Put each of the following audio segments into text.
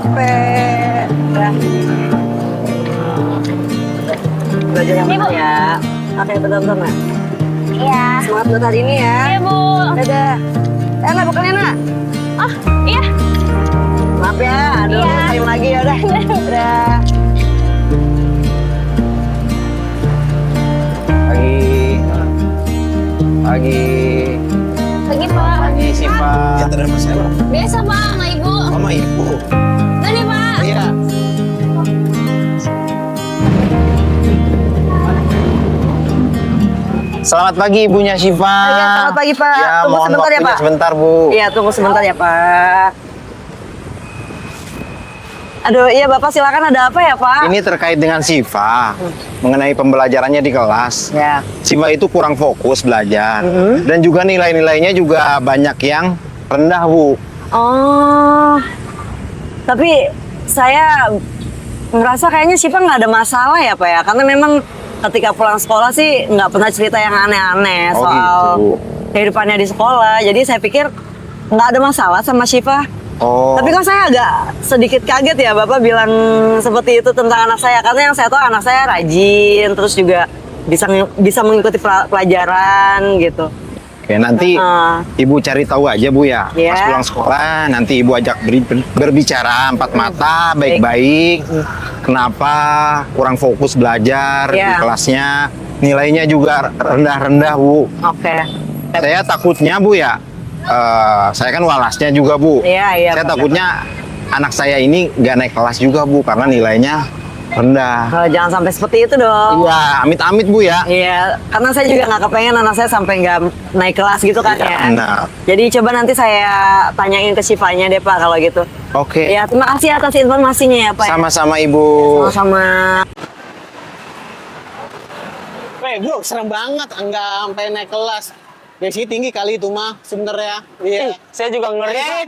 capek. Belajar yang benar ya. Oke, betul-betul, Nak. Iya. Semangat buat hari ini ya. Iya, Bu. Dadah. Nak, bukannya, Nak? Oh, iya. Maaf ya, aduh, Iya. sayang lagi ya udah. Udah. Pagi. Pagi, Pak. Pagi, Siva. Ya, ada masalah. Biasa, Pak, sama Ibu. Mama ibu. Nih, Pak. Iya. Selamat pagi ibunya Siva. Iya, selamat pagi, Pak. Ya, Tunggu mohon sebentar ya, waktunya Pak. sebentar, Bu. Iya, tunggu sebentar ya, Pak. Aduh, iya Bapak silakan, ada apa ya, Pak? Ini terkait dengan Siva mengenai pembelajarannya di kelas. Ya. Siva itu kurang fokus belajar dan juga nilai-nilainya juga banyak yang rendah, Bu. Oh. Tapi saya ngerasa kayaknya Syifa nggak ada masalah ya, Pak ya. Karena memang ketika pulang sekolah sih nggak pernah cerita yang aneh-aneh Oh, soal gitu. kehidupannya di sekolah. Jadi saya pikir nggak ada masalah sama Syifa. Oh. Tapi kan saya agak sedikit kaget ya Bapak bilang seperti itu tentang anak saya. Karena yang saya tahu anak saya rajin, terus juga bisa mengikuti pelajaran gitu. Oke, nanti Ibu cari tahu aja, Bu ya. Iya. Pas pulang sekolah, nanti Ibu ajak berbicara empat mata, baik-baik. Kenapa kurang fokus belajar di Iya. kelasnya. Nilainya juga rendah-rendah, Bu. Oke. Saya takutnya, Bu ya, saya kan walasnya juga, Bu. Iya, Saya Pak. takutnya anak saya ini nggak naik kelas juga, Bu, karena nilainya rendah. Jangan sampai seperti itu dong. Iya, amit-amit, Bu ya. Iya, karena saya juga nggak kepengen anak saya sampai nggak naik kelas gitu kan Iya, ya. benar. Jadi coba nanti saya tanyain ke Syifanya deh Pak kalau gitu. Oke. Ya, terima kasih atas informasinya ya Pak. Sama-sama, Ibu. Sama-sama. Weh bro, serem banget, enggak sampai naik kelas. Besi tinggi kali itu mah sebenarnya. Iya. Saya juga ngeri. Cari.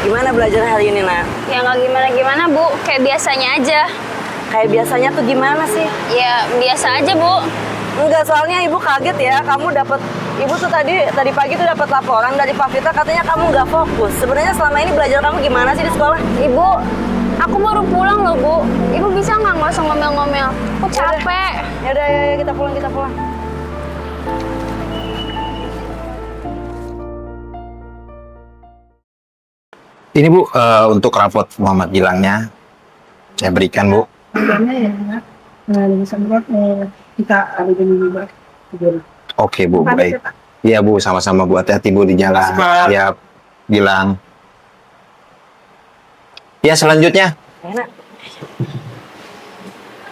Gimana belajar hari ini, Nak? Ya nggak gimana-gimana, Bu. Kayak biasanya aja. Kayak biasanya tuh gimana sih? Ya biasa aja, Bu. Enggak, soalnya Ibu kaget ya. Ibu tuh tadi pagi tuh dapat laporan dari Pak Fitra katanya kamu nggak fokus. Sebenarnya selama ini belajar kamu gimana sih di sekolah? Ibu, aku baru pulang loh, Bu. Ibu bisa nggak usah ngomel-ngomel? Aku capek. Yaudah, ya, kita pulang. Ini, Bu, untuk rapot Muhammad Gilangnya saya berikan, Bu. Sebenarnya ya, sempat kita ada di juga. Oke, Bu, baik. Iya, Bu, sama-sama, Bu. Hati-hati, Bu, di jalan. Ya, Gilang. Ya, selanjutnya. Enak.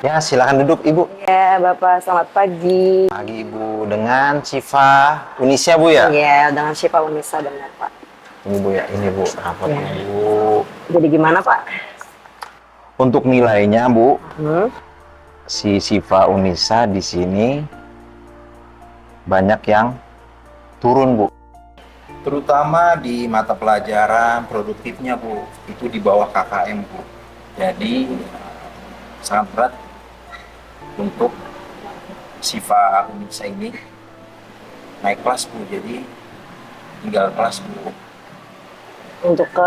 Ya, silakan duduk, Ibu. Ya, Bapak, selamat pagi. Pagi, Ibu, dengan Syifa Unisya, Bu ya? Iya, dengan Syifa Unisa benar, Pak. Ini, Bu ya, ini, Bu, rapotnya, Ya. Bu. Jadi gimana, Pak? Untuk nilainya, Bu, Hmm? si Syifa Unisa di sini banyak yang turun, Bu. Terutama di mata pelajaran produktifnya, Bu. Itu di bawah KKM, Bu. Jadi sangat berat untuk Syifa Unisa ini naik kelas, Bu. Jadi tinggal kelas, Bu. Untuk ke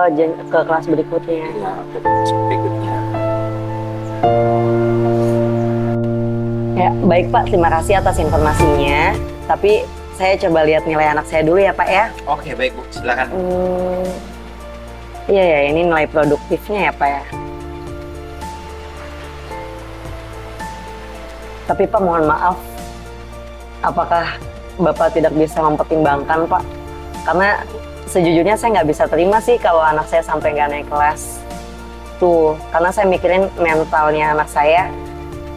kelas berikutnya. Ya, ke kelas berikutnya. Ya, baik Pak, terima kasih atas informasinya. Tapi saya coba lihat nilai anak saya dulu ya Pak ya. Oke, baik, Bu. Silakan. Iya ya, ini nilai produktifnya ya Pak ya. Tapi Pak, mohon maaf. Apakah Bapak tidak bisa mempertimbangkan Pak? Karena sejujurnya saya nggak bisa terima sih kalau anak saya sampai nggak naik kelas. Tuh, karena saya mikirin mentalnya anak saya.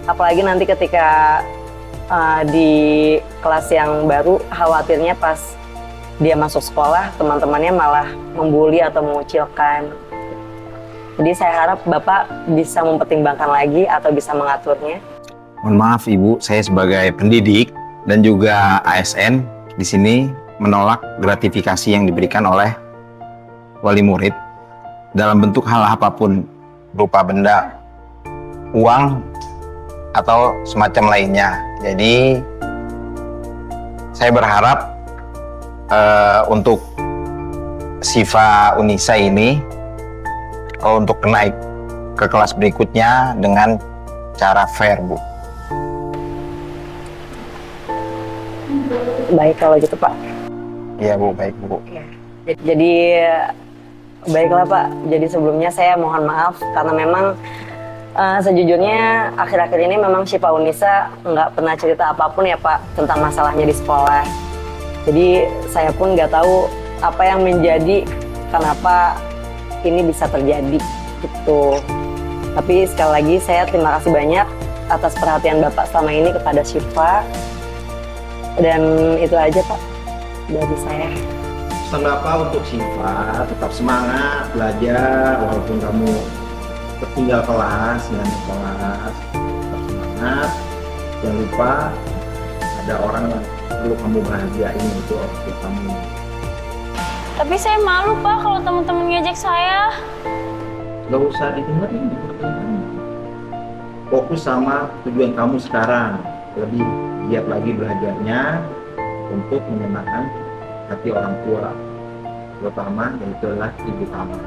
Apalagi nanti ketika di kelas yang baru, khawatirnya pas dia masuk sekolah, teman-temannya malah membuli atau mengucilkan. Jadi saya harap Bapak bisa mempertimbangkan lagi atau bisa mengaturnya. Mohon maaf, Ibu, saya sebagai pendidik dan juga ASN di sini menolak gratifikasi yang diberikan oleh wali murid dalam bentuk hal apapun, berupa benda, uang, atau semacam lainnya. Jadi saya berharap untuk Syifa Unisa ini untuk naik ke kelas berikutnya dengan cara fair, Bu. Baik kalau gitu Pak. Iya Bu, baik Bu. Jadi baiklah Pak. Jadi sebelumnya saya mohon maaf karena memang sejujurnya akhir-akhir ini memang Syifa Unisa nggak pernah cerita apapun ya Pak tentang masalahnya di sekolah. Jadi saya pun nggak tahu apa yang menjadi kenapa ini bisa terjadi gitu. Tapi sekali lagi saya terima kasih banyak atas perhatian Bapak selama ini kepada Syifa. Dan itu aja Pak dari saya. Pesan Bapak untuk Syifa, tetap semangat belajar walaupun kamu tertinggal kelas, nggak naik kelas, tetap semangat. Jangan lupa ada orang yang perlu kamu bahagiain, itu orang tua kamu. Tapi saya malu Pak kalau teman-teman ngejek saya. Gak usah didengerin. Fokus sama tujuan kamu sekarang, lebih giat lagi belajarnya untuk menyenangkan hati orang tua, terutama yaitu adalah ibu kamu.